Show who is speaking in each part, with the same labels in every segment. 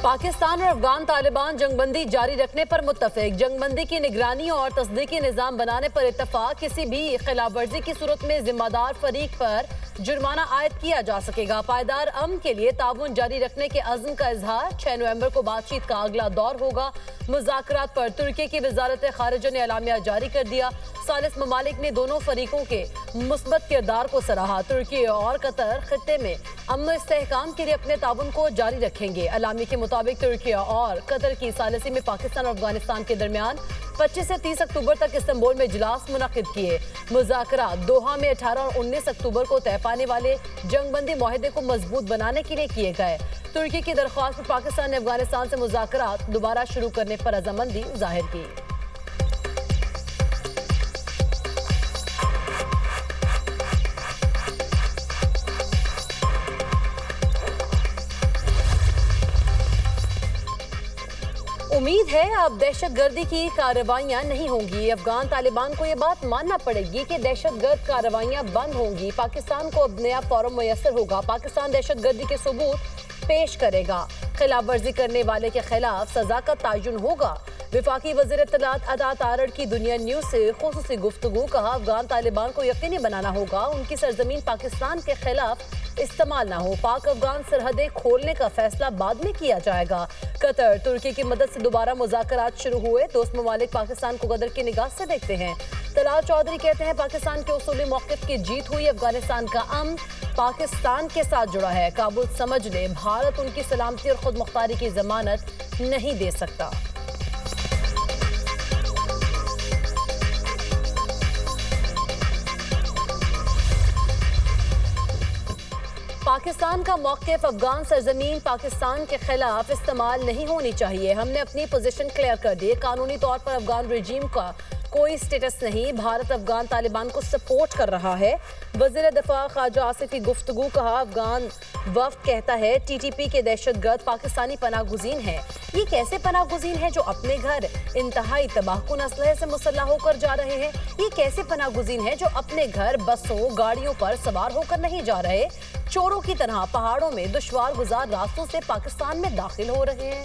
Speaker 1: पाकिस्तान और अफगान तालिबान जंगबंदी जारी रखने पर मुत्तफिक। जंगबंदी की निगरानी और तस्दीकी निज़ाम बनाने पर इत्तफाक। किसी भी खिलाफ वर्जी की सूरत में जिम्मेदार फरीक पर जुर्माना आयद किया जा सकेगा। पायदार अमन के लिए ताउन जारी रखने के अज़्म का इजहार। 6 नवंबर को बातचीत का अगला दौर होगा। मुज़ाकरात पर तुर्की की वज़ारत ख़ारिजा ने एलामिया जारी कर दिया। सालिस ममालिक ने दोनों फरीकों के मुस्बत किरदार को सराहा। तुर्की और कतर खित्ते में अमन इस्तेहकाम के लिए अपने ताउन को जारी रखेंगे। एलामी के मुताबिक तुर्की और कतर की सालिसी में पाकिस्तान और अफगानिस्तान के दरमियान 25 से 30 अक्टूबर तक इस्तांबुल में इजलास मुनक़िद किए। मुज़ाकरात दोहा में 18 और 19 अक्टूबर को तय पाने वाले जंगबंदी मुआहदे को मजबूत बनाने के लिए किए गए। तुर्की की दरख्वास्त पर पाकिस्तान ने अफगानिस्तान से मुज़ाकरात दोबारा शुरू करने पर रज़ामंदी जाहिर की। उम्मीद है अब दहशतगर्दी की कार्रवाइयां नहीं होंगी। अफगान तालिबान को यह बात मानना पड़ेगी कि दहशतगर्द कार्रवाइयां बंद होंगी। पाकिस्तान को अब नया फोरम मुयस्सर होगा। पाकिस्तान दहशतगर्दी के सबूत पेश करेगा। खिलाफ वर्जी करने वाले के खिलाफ सजा का तयन होगा। वफाकी वज़ीर इत्तलात अता तारड़ की दुनिया न्यूज़ से खुसूसी गुफ्तगू। कहा, अफगान तालिबान को यकीनी बनाना होगा उनकी सरजमीन पाकिस्तान के खिलाफ इस्तेमाल ना हो। पाक अफगान सरहदें खोलने का फैसला बाद में किया जाएगा। कतर तुर्की की मदद से दोबारा मुज़ाकरात शुरू हुए। दोस्त ममालिक पाकिस्तान को गदर की निगाह से देखते हैं। तलाल चौधरी कहते हैं, पाकिस्तान के उसूली मौक़िफ़ की जीत हुई। अफगानिस्तान का अमन पाकिस्तान के साथ जुड़ा है। काबुल समझ ले, भारत उनकी सलामती और खुद मुख्तारी की जमानत नहीं दे सकता। पाकिस्तान का मौक़िफ़, अफगान सरजमीन पाकिस्तान के खिलाफ इस्तेमाल नहीं होनी चाहिए। हमने अपनी पोजीशन क्लियर कर दी। कानूनी तौर पर अफगान रजीम का कोई स्टेटस नहीं। भारत अफगान तालिबान को सपोर्ट कर रहा है। वज़ीर दिफा ख्वाजा आसिफ की गुफ्तगू। कहा, अफगान वफ्द कहता है TTP के दहशतगर्द पाकिस्तानी पनाहगुज़ीन हैं। ये कैसे पनाहगुज़ीन हैं जो अपने घर इंतहाई तबाहकुन असलहे से मुसल्लह होकर जा रहे हैं? ये कैसे पनाहगुज़ीन हैं जो अपने घर बसों गाड़ियों पर सवार होकर नहीं जा रहे, चोरों की तरह पहाड़ों में दुश्वार गुजार रास्तों से पाकिस्तान में दाखिल हो रहे हैं?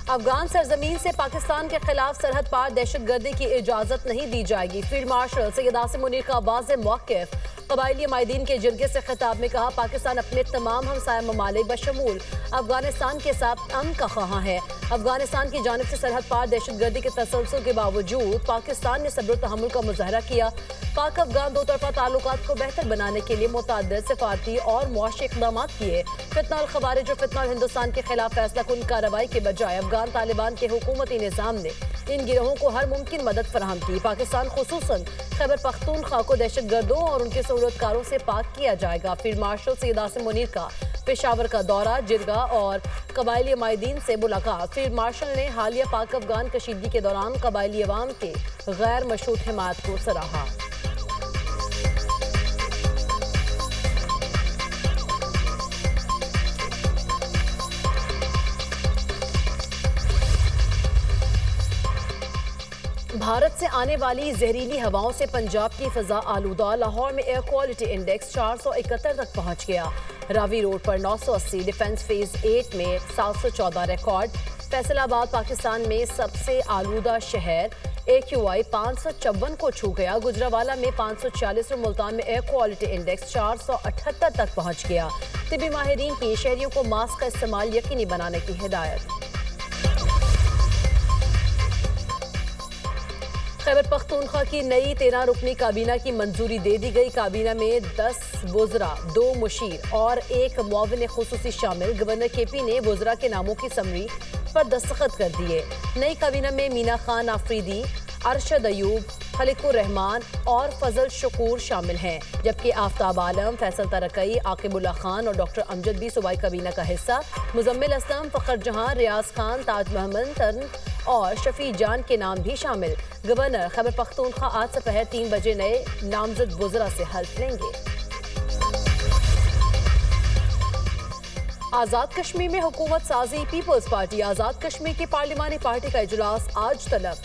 Speaker 1: अफगान सरजमीन से पाकिस्तान के खिलाफ सरहद पार दहशतगर्दी की इजाजत नहीं दी जाएगी। फील्ड मार्शल सैयद आसिम मुनीर का वाज़ेह मौक़िफ़। क़बायली माहिदीन के जिरगे से खिताब में कहा, पाकिस्तान अपने तमाम हमसाया ममालिक बशमूल अफगानिस्तान के साथ अमन का ख़्वाह है। अफगानिस्तान की जानिब से सरहद पार दहशतगर्दी के तसलसल के बावजूद पाकिस्तान ने सब्र तहम्मुल का मुज़ाहरा किया। पाक अफगान दो तरफ़ा ताल्लुकात को बेहतर बनाने के लिए मुतअद्दिद सिफारती और मुआशी इक़दाम किए। फितना और ख़वारिज और फितना और हिंदुस्तान के खिलाफ फैसला कुन कार्रवाई के बजाय अफगान तालिबान के हुकूमती निज़ाम ने इन गिरोहों को हर मुमकिन मदद फराहम की। पाकिस्तान खुसूसन खैबर पख्तूनख्वा को दहशतगर्दों और उनके सहूलतकारों से पाक किया जाएगा। फील्ड मार्शल सैयद आसिम मुनीर का पेशावर का दौरा, जिरगा और कबायली माहिदीन से मुलाकात। फील्ड मार्शल ने हालिया पाक अफगान कशीदगी के दौरान कबायली अवाम के गैर मशरूत हिमायत को सराहा। भारत से आने वाली जहरीली हवाओं से पंजाब की फिजा आलूदा। लाहौर में एयर क्वालिटी इंडेक्स 471 तक पहुंच गया। रावी रोड पर 980, डिफेंस फेज 8 में 714 रिकॉर्ड। फैसलाबाद पाकिस्तान में सबसे आलूदा शहर। AQI 554 को छू गया। गुजरावाला में 546 और मुल्तान में एयर क्वालिटी इंडेक्स 478 तक पहुंच गया। तिबी माहिरीन की शहरियों को मास्क का इस्तेमाल यकीनी बनाने की हिदायत। खैबर पख्तूनख्वा की नई 13 रुकनी काबीना की मंजूरी दे दी गई। काबीना में 10 वुज़रा, 2 मुशीर और 1 मुआविन खुसूसी शामिल। गवर्नर KP ने वुज़रा के नामों की समरी पर दस्तखत कर दिए। नई काबीना में मीना खान आफरीदी, अरशद अयूब, खलीकुर रहमान और फजल शकूर शामिल हैं, जबकि आफ्ताब आलम, फैसल तरकई, आकिबुल्ला खान और डॉक्टर अमजद भी सूबाई काबीना का हिस्सा। मुजम्मिल असलम, फ़खर जहां, रियाज खान, ताज महमद तन और शफी जान के नाम भी शामिल। गवर्नर खैबर पख्तूनख्वा आज दोपहर 3 बजे नए नामजद वुज़रा से हल्फ लेंगे। आज़ाद कश्मीर में हुकूमत साजी। पीपल्स पार्टी आज़ाद कश्मीर की पार्लिमानी पार्टी का इजलास आज तलब।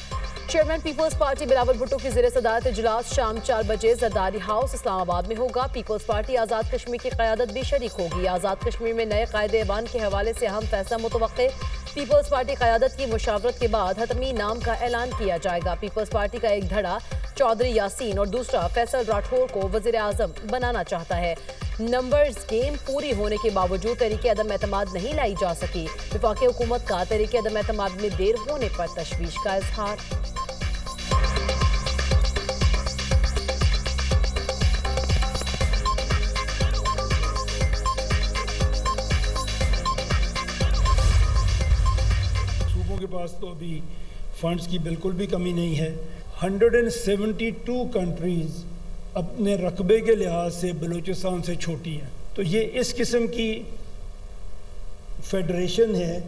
Speaker 1: चेयरमैन पीपल्स पार्टी बिलावल भुट्टो की ज़ेर सदारत इजलास शाम 4 बजे जरदारी हाउस इस्लामाबाद में होगा। पीपल्स पार्टी आज़ाद कश्मीर की क़यादत भी शरीक होगी। आज़ाद कश्मीर में नए कायदे ऐवान के हवाले से अहम फैसला मुतवक्के। पीपल्स पार्टी क़यादत की मुशावरत के बाद हतमी नाम का ऐलान किया जाएगा। पीपल्स पार्टी का एक धड़ा चौधरी यासीन और दूसरा फैसल राठौर को वज़ीर आज़म बनाना चाहता है। नंबर्स गेम पूरी होने के बावजूद तहरीक अदम एतमाद नहीं लाई जा सकी। वफाकी हुकूमत का तहरीक अदम एतमाद में देर होने पर तशवीश का इजहार।
Speaker 2: सूबों के पास तो अभी फंड्स की बिल्कुल भी कमी नहीं है। 172 कंट्रीज़ अपने रकबे के लिहाज से बलूचिस्तान से छोटी हैं। तो ये इस किस्म की फेडरेशन है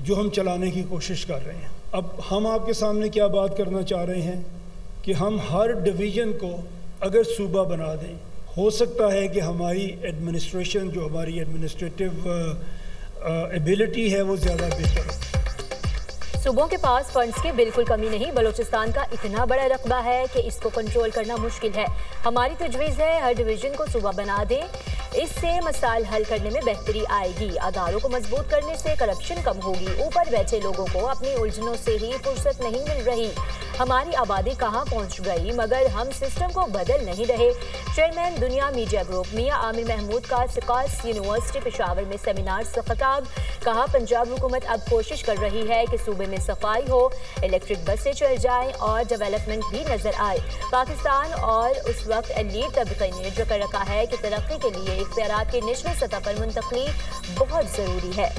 Speaker 2: जो हम चलाने की कोशिश कर रहे हैं। अब हम आपके सामने क्या बात करना चाह रहे हैं कि हम हर डिवीज़न को अगर सूबा बना दें, हो सकता है कि हमारी एडमिनिस्ट्रेशन, जो हमारी एडमिनिस्ट्रेटिव एबिलिटी है, वो ज़्यादा बेहतर हो।
Speaker 3: सूबों के पास फंड्स की बिल्कुल कमी नहीं। बलूचिस्तान का इतना बड़ा रकबा है कि इसको कंट्रोल करना मुश्किल है। हमारी तजवीज़ है हर डिवीज़न को सूबा बना दें, इससे मसाइल हल करने में बेहतरी आएगी। अदारों को मजबूत करने से करप्शन कम होगी। ऊपर बैठे लोगों को अपनी उलझनों से ही फुर्सत नहीं मिल रही। हमारी आबादी कहाँ पहुँच गई मगर हम सिस्टम को बदल नहीं रहे। चेयरमैन दुनिया मीडिया ग्रुप मियां आमिर महमूद का सिकास यूनिवर्सिटी पेशावर में सेमिनार से खिताब। कहा पंजाब हुकूमत अब कोशिश कर रही है कि सूबे में सफाई हो, इलेक्ट्रिक बसें चल जाएं और डेवलपमेंट भी नजर आए। पाकिस्तान और उस वक्त एलीट तबके ने जो कर रखा है कि तरक्की के लिए इख्तियारात की निचली सतह पर मुंतकली बहुत जरूरी है।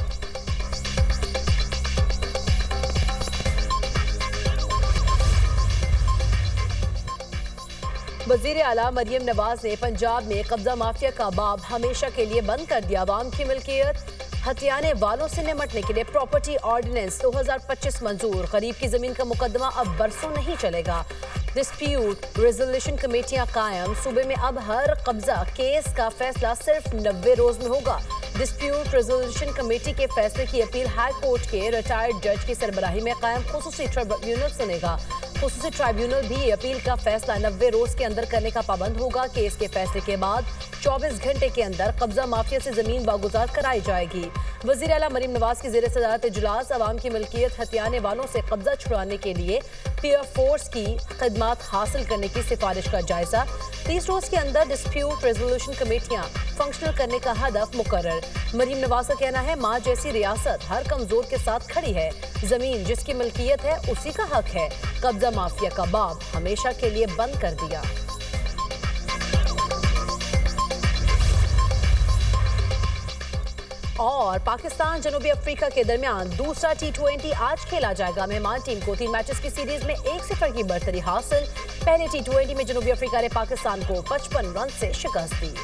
Speaker 1: वज़ीर आला मरियम नवाज ने पंजाब में कब्जा माफिया का बाब हमेशा के लिए बंद कर दिया। अवाम की मिल्कियत हथियाने वालों से निमटने के लिए प्रॉपर्टी ऑर्डिनेंस 2025 मंजूर। गरीब की जमीन का मुकदमा अब बरसों नहीं चलेगा। डिस्प्यूट रेजोल्यूशन कमेटियां कायम। सूबे में अब हर कब्जा केस का फैसला सिर्फ 90 रोज में होगा। डिस्प्यूट रेजोल्यूशन कमेटी के फैसले की अपील हाई कोर्ट के रिटायर्ड जज की सरबराही में कायम खुसूसी ट्रिब्यूनल सुनेगा। खुसूसी ट्रिब्यूनल भी अपील का फैसला 90 रोज के अंदर करने का पाबंद होगा। केस के फैसले के बाद 24 घंटे के अंदर कब्जा माफिया से जमीन वागुजार कराई जाएगी। वज़ीर आला मरियम नवाज की ज़ेर सदारत इजलास अवाम की मिल्कियत हथियाने वालों से कब्जा छुड़ाने के लिए पीयर फोर्स की खिदमात हासिल करने की सिफारिश का जायजा। 30 रोज के अंदर डिस्प्यूट रेजोल्यूशन कमेटियां फंक्शनल करने का हदफ मुकर्रर। मरियम नवाज का कहना है माँ जैसी रियासत हर कमजोर के साथ खड़ी है। जमीन जिसकी मिल्कियत है उसी का हक है। कब्जा माफिया का बाब हमेशा के लिए बंद कर दिया। और पाकिस्तान जनूबी अफ्रीका के दरमियान दूसरा T20 आज खेला जाएगा। मेहमान टीम को 3 मैचेस की सीरीज में 1-0 की बढ़तरी हासिल। पहले T20 में जनूबी अफ्रीका ने पाकिस्तान को 55 रन से शिकस्त दी।